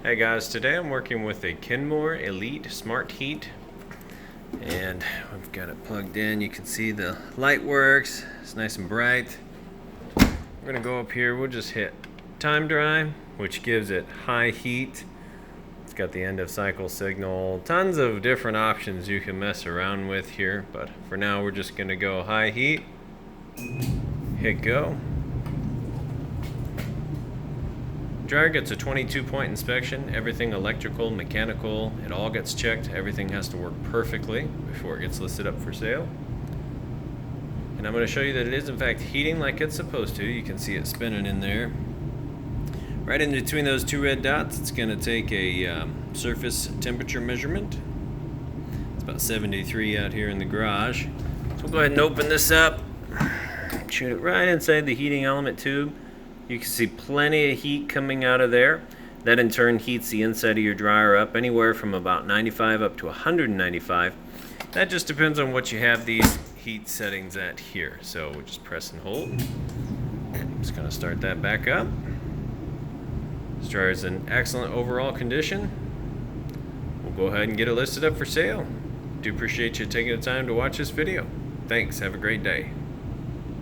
Hey guys, today I'm working with a Kenmore Elite Smart Heat, and I've got it plugged in. You can see the light works, it's nice and bright. We're gonna go up here, we'll just hit time dry, which gives it high heat. It's got the end of cycle signal, tons of different options you can mess around with here, but for now we're just gonna go high heat, hit go. Dryer gets a 22-point inspection, everything electrical, mechanical, it all gets checked. Everything has to work perfectly before it gets listed up for sale. And I'm going to show you that it is in fact heating like it's supposed to. You can see it spinning in there. Right in between those two red dots, it's going to take a surface temperature measurement. It's about 73 out here in the garage. So we'll go ahead and open this up. Shoot it right inside the heating element tube. You can see plenty of heat coming out of there. That in turn heats the inside of your dryer up anywhere from about 95 up to 195. That just depends on what you have these heat settings at here. So we'll just press and hold. I'm just going to start that back up. This dryer is in excellent overall condition. We'll go ahead and get it listed up for sale. Do appreciate you taking the time to watch this video. Thanks. Have a great day.